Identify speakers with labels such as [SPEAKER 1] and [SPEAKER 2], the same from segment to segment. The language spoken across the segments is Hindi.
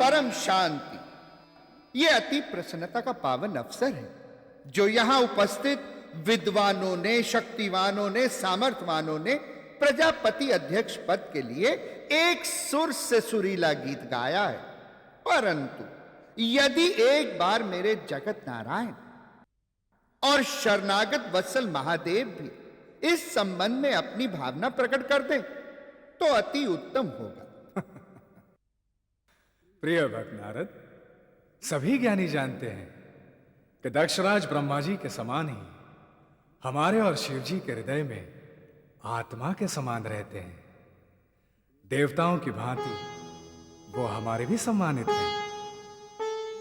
[SPEAKER 1] परम शांति। ये अति प्रसन्नता का पावन अवसर है जो यहां उपस्थित विद्वानों ने, शक्तिवानों ने, सामर्थवानों ने प्रजापति अध्यक्ष पद के लिए एक सुर से सुरीला गीत गाया है। परंतु यदि एक बार मेरे जगत नारायण और शरणागत वत्सल महादेव भी इस संबंध में अपनी भावना प्रकट कर दे तो अति उत्तम होगा।
[SPEAKER 2] प्रिय भक्त नारद, सभी ज्ञानी जानते हैं कि दक्षराज ब्रह्मा जी के समान ही हमारे और शिव जी के हृदय में आत्मा के समान रहते हैं। देवताओं की भांति वो हमारे भी सम्मानित हैं।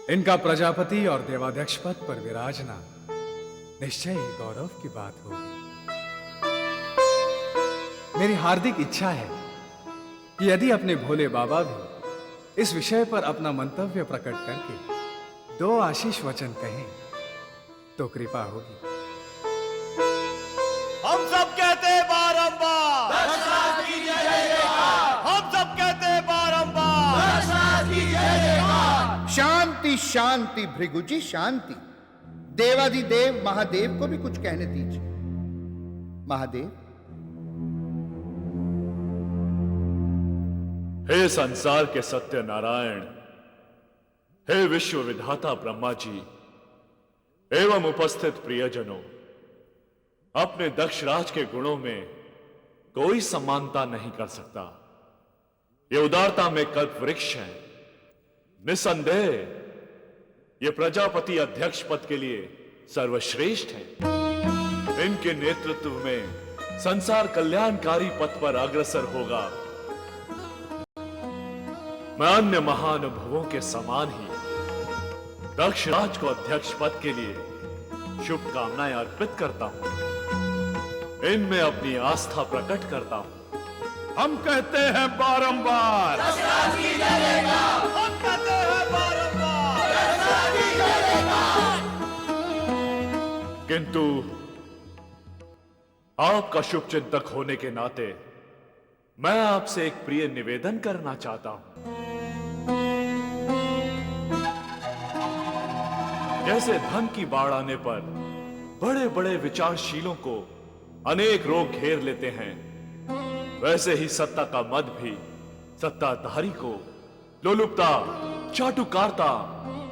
[SPEAKER 2] इनका प्रजापति और देवाध्यक्ष पद पर विराजना निश्चय ही गौरव की बात होगी। मेरी हार्दिक इच्छा है कि यदि अपने भोले बाबा भी इस विषय पर अपना मंतव्य प्रकट करके 2 आशीष वचन कहें तो कृपा होगी।
[SPEAKER 3] हम सब कहते बारंबार हम सब कहते बारंबार
[SPEAKER 1] शांति शांति भृगुजी शांति। देवाधिदेव महादेव को भी कुछ कहने दीजिए। महादेव।
[SPEAKER 4] हे संसार के सत्य नारायण, हे विश्व विधाता ब्रह्मा जी एवं उपस्थित प्रियजनों, अपने दक्षराज के गुणों में कोई समानता नहीं कर सकता। ये उदारता में कल्प वृक्ष है। निसंदेह ये प्रजापति अध्यक्ष पद के लिए सर्वश्रेष्ठ है। इनके नेतृत्व में संसार कल्याणकारी पथ पर अग्रसर होगा। मैं अन्य महानुभवों के समान ही दक्षराज को अध्यक्ष पद के लिए शुभकामनाएं अर्पित करता हूं। इनमें अपनी आस्था प्रकट करता हूं।
[SPEAKER 3] हम कहते हैं बारंबार हम कहते हैं बारंबार।
[SPEAKER 4] किंतु आपका शुभ चिंतक होने के नाते मैं आपसे एक प्रिय निवेदन करना चाहता हूं। जैसे धन की बाढ़ आने पर बड़े बड़े विचारशीलों को अनेक रोग घेर लेते हैं, वैसे ही सत्ता का मद भी सत्ताधारी को लोलुपता, चाटुकारिता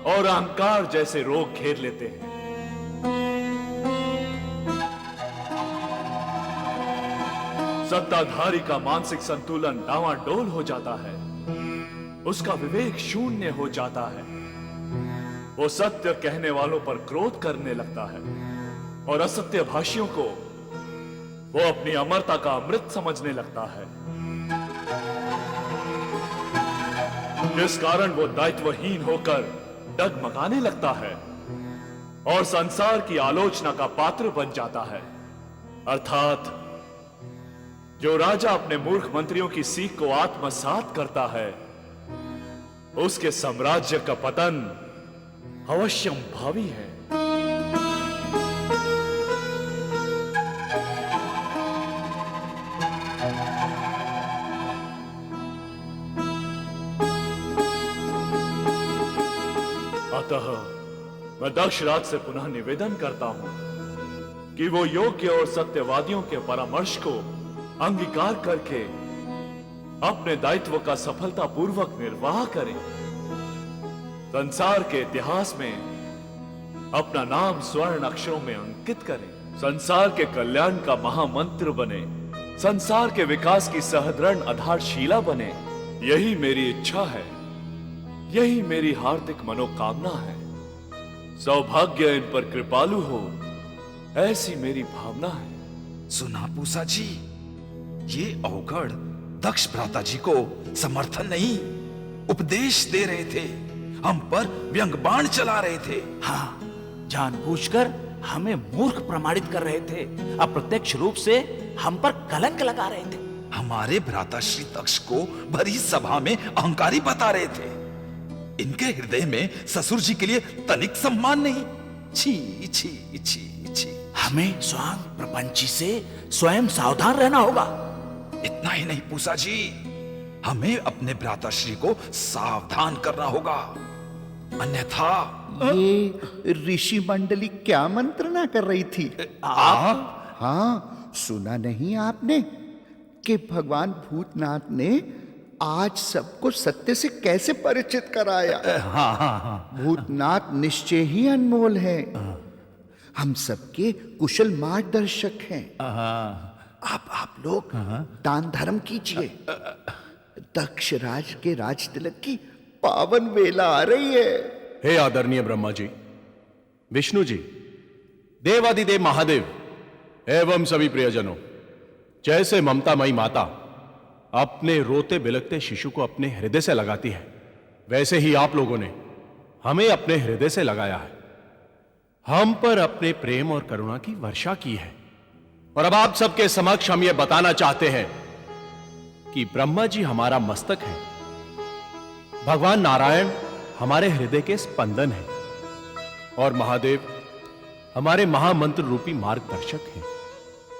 [SPEAKER 4] और अहंकार जैसे रोग घेर लेते हैं। सत्ताधारी का मानसिक संतुलन डावाडोल हो जाता है, उसका विवेक शून्य हो जाता है। वो सत्य कहने वालों पर क्रोध करने लगता है और असत्य भाषियों को वो अपनी अमरता का अमृत समझने लगता है, जिस कारण वो दायित्वहीन होकर डगमगाने लगता है और संसार की आलोचना का पात्र बन जाता है। अर्थात जो राजा अपने मूर्ख मंत्रियों की सीख को आत्मसात करता है, उसके साम्राज्य का पतन अवश्यम भावी है। अतः मैं दक्षराज से पुनः निवेदन करता हूं कि वो योग्य और सत्यवादियों के परामर्श को अंगीकार करके अपने दायित्व का सफलतापूर्वक निर्वाह करें। संसार के इतिहास में अपना नाम स्वर्ण अक्षरों में अंकित करें। संसार के कल्याण का महामंत्र बने, संसार के विकास की सहदृढ़ आधारशिला बने। यही मेरी इच्छा है, यही मेरी हार्दिक मनोकामना है। सौभाग्य इन पर कृपालु हो, ऐसी मेरी भावना है।
[SPEAKER 5] सुना पूसा जी, ये अवगढ़ दक्ष भ्राता जी को समर्थन नहीं उपदेश दे रहे थे, हम पर व्यंग बाण चला रहे थे।
[SPEAKER 6] हाँ, जानबूझकर हमें मूर्ख प्रमाणित कर रहे थे, अप्रत्यक्ष रूप से हम पर कलंक लगा रहे थे।
[SPEAKER 5] हमारे भ्राता श्री दक्ष को भरी सभा में अहंकारी बता रहे थे। इनके हृदय में ससुर जी के लिए तनिक सम्मान नहीं। छी छी छी छी।
[SPEAKER 6] हमें स्वांग प्रपंची से स्वयं सावधान रहना होगा।
[SPEAKER 5] इतना ही नहीं पूसा जी, हमें अपने भ्राताश्री को सावधान करना होगा, अन्यथा
[SPEAKER 1] ये ऋषि मंडली क्या मंत्रणा कर रही थी?
[SPEAKER 5] आप
[SPEAKER 1] हाँ, सुना नहीं आपने कि भगवान भूतनाथ ने आज सबको सत्य से कैसे परिचित कराया? भूतनाथ निश्चय ही अनमोल है, हम सबके कुशल मार्गदर्शक हैं। आप लोग दान धर्म कीजिए, दक्षराज के राज तिलक की पावन वेला आ रही है।
[SPEAKER 3] हे आदरणीय ब्रह्मा जी, विष्णु जी, देवादिदेव महादेव एवं सभी प्रियजनों, जैसे ममतामयी माता अपने रोते बिलखते शिशु को अपने हृदय से लगाती है, वैसे ही आप लोगों ने हमें अपने हृदय से लगाया है, हम पर अपने प्रेम और करुणा की वर्षा की है। और अब आप सबके समक्ष हम यह बताना चाहते हैं कि ब्रह्मा जी हमारा मस्तक है, भगवान नारायण हमारे हृदय के स्पंदन है और महादेव हमारे महामंत्र रूपी मार्गदर्शक हैं।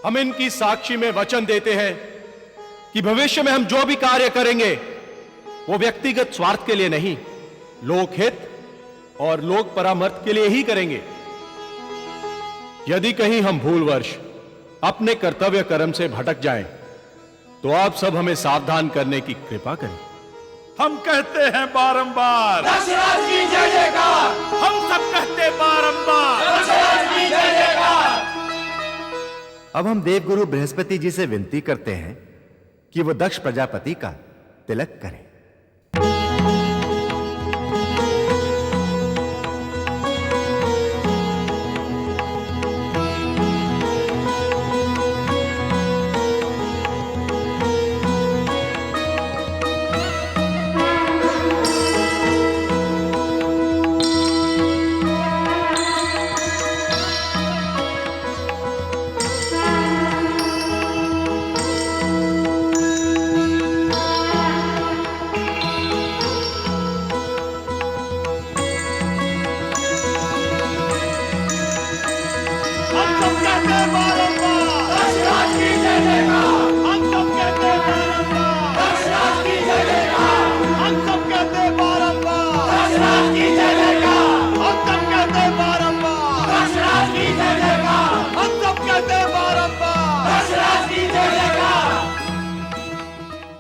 [SPEAKER 3] हम इनकी साक्षी में वचन देते हैं कि भविष्य में हम जो भी कार्य करेंगे वो व्यक्तिगत स्वार्थ के लिए नहीं, लोकहित और लोक परामर्श के लिए ही करेंगे। यदि कहीं हम भूलवश अपने कर्तव्य कर्म से भटक जाएं, तो आप सब हमें सावधान करने की कृपा करें। हम कहते हैं बारंबार
[SPEAKER 6] दक्षराज की जय जयकार।
[SPEAKER 3] हम सब कहते बारंबार
[SPEAKER 6] दक्षराज की जय जयकार।
[SPEAKER 7] अब हम देवगुरु बृहस्पति जी से विनती करते हैं कि वो दक्ष प्रजापति का तिलक करें।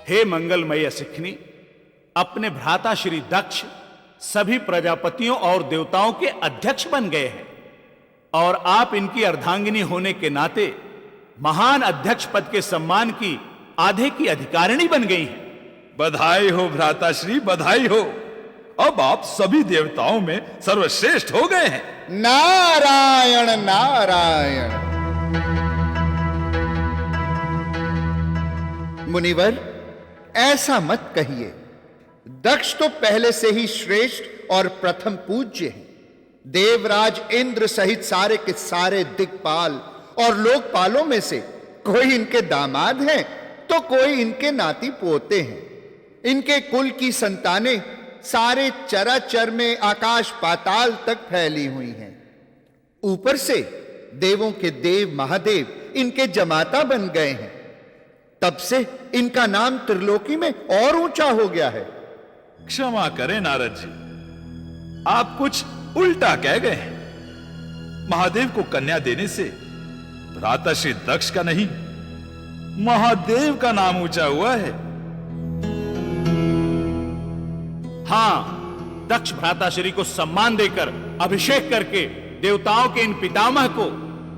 [SPEAKER 6] हे मंगलमय सिखनी, अपने भ्राता श्री दक्ष सभी प्रजापतियों और देवताओं के अध्यक्ष बन गए हैं और आप इनकी अर्धांगिनी होने के नाते महान अध्यक्ष पद के सम्मान की आधे की अधिकारिणी बन गई हैं।
[SPEAKER 5] बधाई हो भ्राताश्री, बधाई हो। अब आप सभी देवताओं में सर्वश्रेष्ठ हो गए हैं।
[SPEAKER 1] नारायण नारायण। मुनिवर, ऐसा मत कहिए, दक्ष तो पहले से ही श्रेष्ठ और प्रथम पूज्य हैं। देवराज इंद्र सहित सारे के सारे दिक्पाल और लोकपालों में से कोई इनके दामाद हैं तो कोई इनके नाती पोते हैं। इनके कुल की संतानें सारे चराचर में आकाश पाताल तक फैली हुई हैं। ऊपर से देवों के देव महादेव इनके जमाता बन गए हैं। तब से इनका नाम त्रिलोकी में और ऊंचा हो गया है।
[SPEAKER 5] क्षमा करें नारद जी, आप कुछ उल्टा कह गए हैं। महादेव को कन्या देने से भ्राता श्री दक्ष का नहीं, महादेव का नाम ऊंचा हुआ है।
[SPEAKER 6] हां, दक्ष भ्राताश्री को सम्मान देकर अभिषेक करके देवताओं के इन पितामह को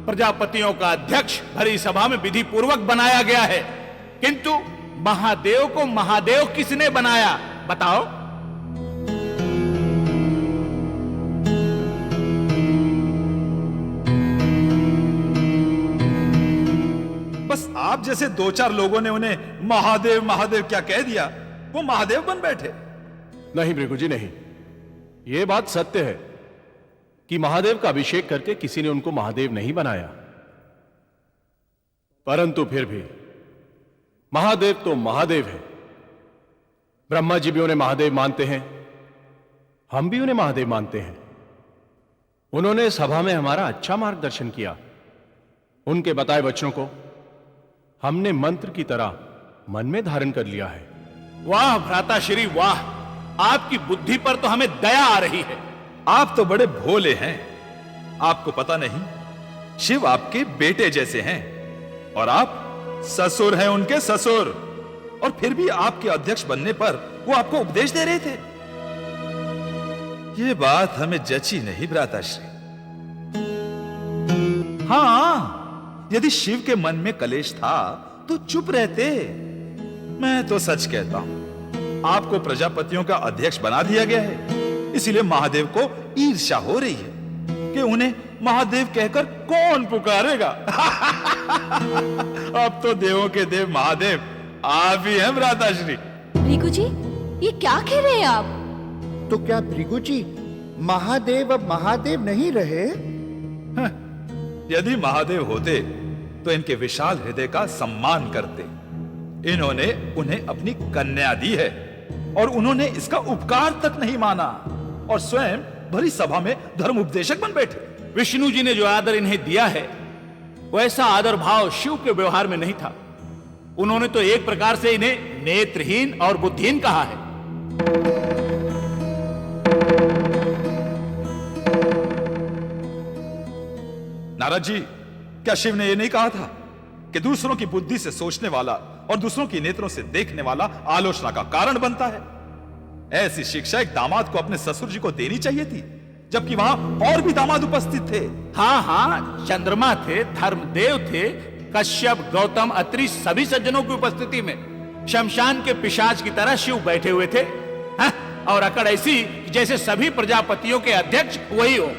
[SPEAKER 6] प्रजापतियों का अध्यक्ष भरी सभा में विधि पूर्वक बनाया गया है। किंतु महादेव को महादेव किसने बनाया, बताओ?
[SPEAKER 5] बस आप जैसे दो चार लोगों ने उन्हें महादेव महादेव क्या कह दिया, वो महादेव बन बैठे।
[SPEAKER 3] नहीं भृगु जी, नहीं। यह बात सत्य है कि महादेव का अभिषेक करके किसी ने उनको महादेव नहीं बनाया, परंतु फिर भी महादेव तो महादेव है। ब्रह्मा जी भी उन्हें महादेव मानते हैं, हम भी उन्हें महादेव मानते हैं। उन्होंने सभा में हमारा अच्छा मार्गदर्शन किया। उनके बताए वचनों को हमने मंत्र की तरह मन में धारण कर लिया है।
[SPEAKER 6] वाह भ्राताश्री वाह, आपकी बुद्धि पर तो हमें दया आ रही है।
[SPEAKER 5] आप तो बड़े भोले हैं। आपको पता नहीं, शिव आपके बेटे जैसे हैं और आप ससुर हैं उनके ससुर। और फिर भी आपके अध्यक्ष बनने पर वो आपको उपदेश दे रहे थे। ये बात हमें जची नहीं भ्राताश्री। हाँ, यदि शिव के मन में कलेश था तो चुप रहते। मैं तो सच कहता हूं, आपको प्रजापतियों का अध्यक्ष बना दिया गया है, इसीलिए महादेव को ईर्ष्या हो रही है कि उन्हें महादेव कहकर कौन पुकारेगा। अब तो देवों के देव महादेव आप ही हैं भ्राताश्री।
[SPEAKER 8] भृगु जी, ये क्या कह रहे हैं आप?
[SPEAKER 1] तो क्या भृगु जी, महादेव अब महादेव नहीं रहे?
[SPEAKER 5] यदि महादेव होते तो इनके विशाल हृदय का सम्मान करते। इन्होंने उन्हें अपनी कन्या दी है और उन्होंने इसका उपकार तक नहीं माना और स्वयं भरी सभा में धर्म उपदेशक बन बैठे।
[SPEAKER 6] विष्णु जी ने जो आदर इन्हें दिया है, वैसा आदर भाव शिव के व्यवहार में नहीं था। उन्होंने तो एक प्रकार से इन्हें नेत्रहीन और बुद्धिहीन कहा है।
[SPEAKER 5] नारद जी, क्या शिव ने यह नहीं कहा था कि दूसरों की बुद्धि से सोचने वाला और दूसरों की नेत्रों से देखने वाला आलोचना का कारण बनता है? ऐसी शिक्षा एक दामाद को अपने ससुर जी को देनी चाहिए थी, जबकि वहां और भी दामाद उपस्थित थे।
[SPEAKER 6] हाँ हाँ, चंद्रमा थे, धर्मदेव थे, कश्यप, गौतम, अत्रि सभी सज्जनों की उपस्थिति में शमशान के पिशाच की तरह शिव बैठे हुए थे। हाँ? और अकड़ ऐसी जैसे सभी प्रजापतियों के अध्यक्ष वही हो।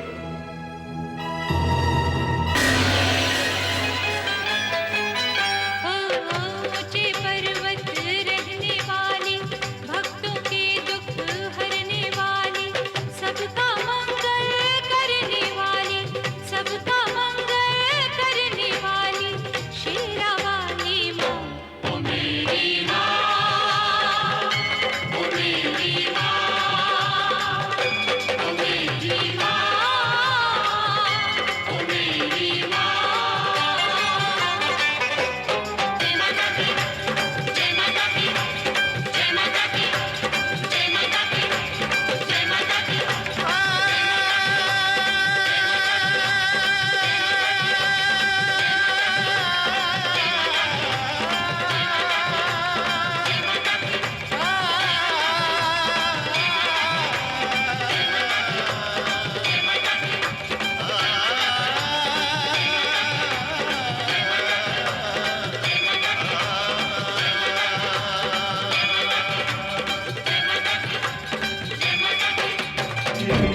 [SPEAKER 6] जय